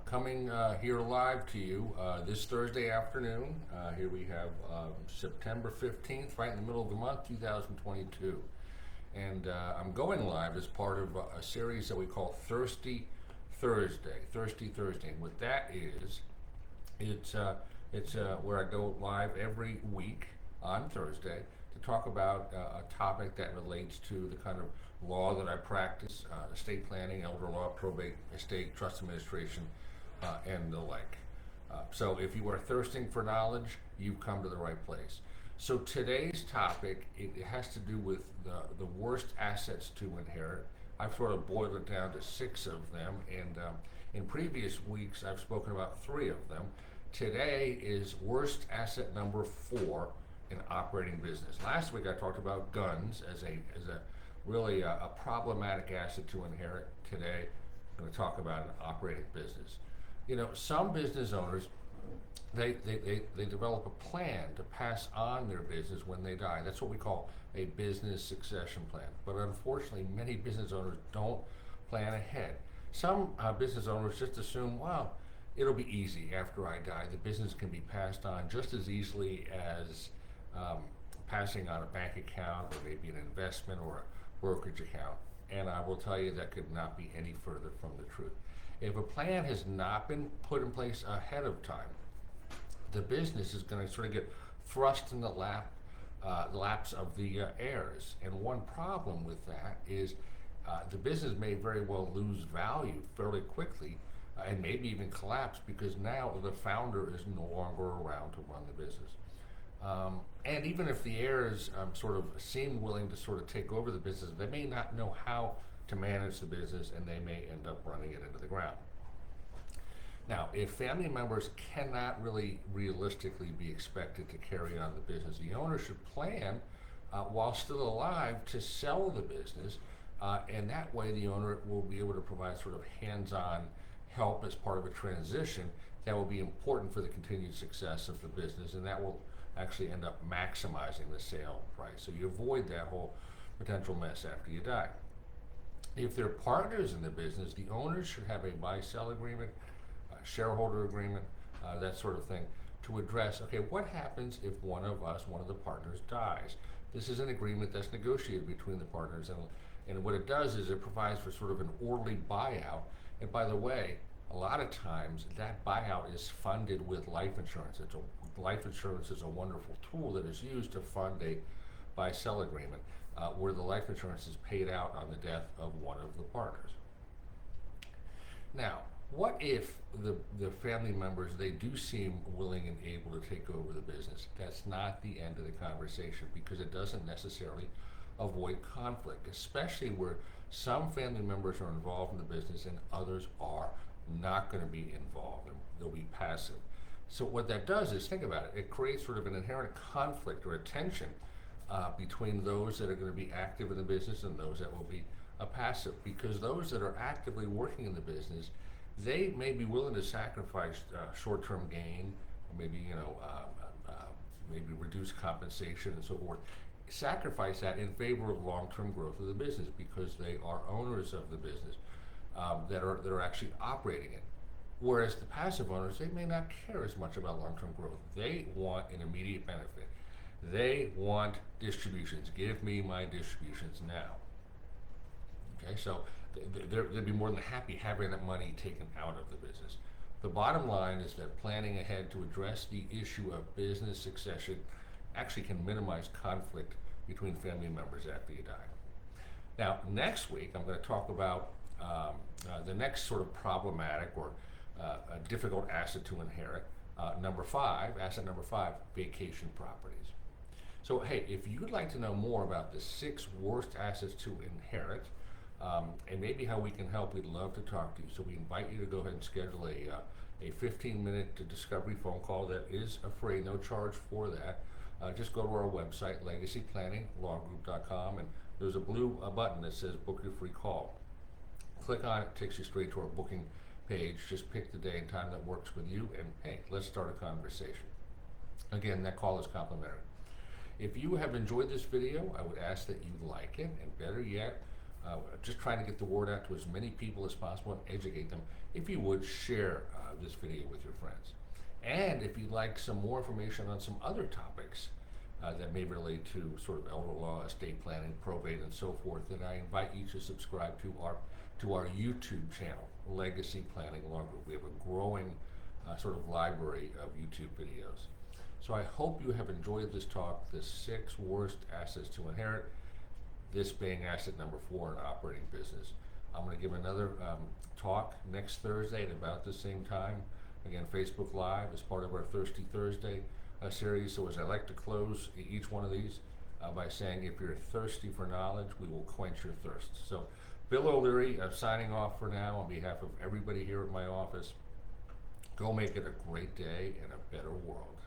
Coming here live to you this Thursday afternoon. Here we have September 15th, right in the middle of the month, 2022. And I'm going live as part of a series that we call Thirsty Thursday. Thirsty Thursday. And what that is, it's where I go live every week on Thursday to talk about a topic that relates to the kind of law that I practice, estate planning, elder law, probate, estate, trust administration, and the like. So if you are thirsting for knowledge, you've come to the right place. So today's topic, it has to do with the worst assets to inherit. I've sort of boiled it down to 6 of them, and in previous weeks I've spoken about 3 of them. Today is worst asset number 4 in operating business. Last week I talked about guns as a really a problematic asset to inherit. Today I'm going to talk about an operating business. You know, some business owners, they develop a plan to pass on their business when they die. That's what we call a business succession plan. But unfortunately, many business owners don't plan ahead. Some business owners just assume, well, it'll be easy after I die. The business can be passed on just as easily as passing on a bank account or maybe an investment or a brokerage account. And I will tell you that could not be any further from the truth. If a plan has not been put in place ahead of time, the business is going to sort of get thrust in the laps of the heirs. And one problem with that is the business may very well lose value fairly quickly and maybe even collapse because now the founder is no longer around to run the business. And even if the heirs sort of seem willing to sort of take over the business, they may not know how to manage the business and they may end up running it into the ground. Now, if family members cannot really realistically be expected to carry on the business, the owner should plan while still alive to sell the business, and that way the owner will be able to provide sort of hands-on help as part of a transition that will be important for the continued success of the business, and that will actually end up maximizing the sale price. So you avoid that whole potential mess after you die. If they're partners in the business, the owners should have a buy-sell agreement, a shareholder agreement, that sort of thing, to address, okay, what happens if one of the partners dies? This is an agreement that's negotiated between the partners, and what it does is it provides for sort of an orderly buyout. And by the way, a lot of times that buyout is funded with life insurance. Life insurance is a wonderful tool that is used to fund a buy-sell agreement where the life insurance is paid out on the death of one of the partners. Now, what if the family members, they do seem willing and able to take over the business? That's not the end of the conversation because it doesn't necessarily avoid conflict, especially where some family members are involved in the business and others are not going to be involved and they'll be passive. So what that does is, think about it, it creates sort of an inherent conflict or a tension between those that are going to be active in the business and those that will be passive, because those that are actively working in the business, they may be willing to sacrifice short-term gain, or maybe maybe reduce compensation and so forth, sacrifice that in favor of long-term growth of the business because they are owners of the business that are actually operating it. Whereas the passive owners, they may not care as much about long-term growth. They want an immediate benefit. They want distributions. Give me my distributions now. Okay, so they'd be more than happy having that money taken out of the business. The bottom line is that planning ahead to address the issue of business succession actually can minimize conflict between family members after you die. Now, next week, I'm going to talk about the next sort of problematic or a difficult asset to inherit. Asset number 5, vacation properties. So, hey, if you'd like to know more about the 6 worst assets to inherit, and maybe how we can help, we'd love to talk to you. So we invite you to go ahead and schedule a 15-minute discovery phone call that is free, no charge for that. Just go to our website, legacyplanninglawgroup.com, and there's a blue button that says book your free call. Click on it, takes you straight to our booking page. Just pick the day and time that works with you, and hey, let's start a conversation. Again, that call is complimentary. If you have enjoyed this video, I would ask that you like it, and better yet, just trying to get the word out to as many people as possible and educate them. If you would, share this video with your friends. And if you'd like some more information on some other topics that may relate to sort of elder law, estate planning, probate, and so forth, then I invite you to subscribe to our YouTube channel, Legacy Planning Law Group. We have a growing sort of library of YouTube videos. So I hope you have enjoyed this talk, the 6 worst assets to inherit, this being asset number 4 in operating business. I'm going to give another talk next Thursday at about the same time. Again, Facebook Live as part of our Thirsty Thursday series. So as I like to close each one of these by saying, if you're thirsty for knowledge, we will quench your thirst. So Bill O'Leary signing off for now on behalf of everybody here at my office. Go make it a great day and a better world.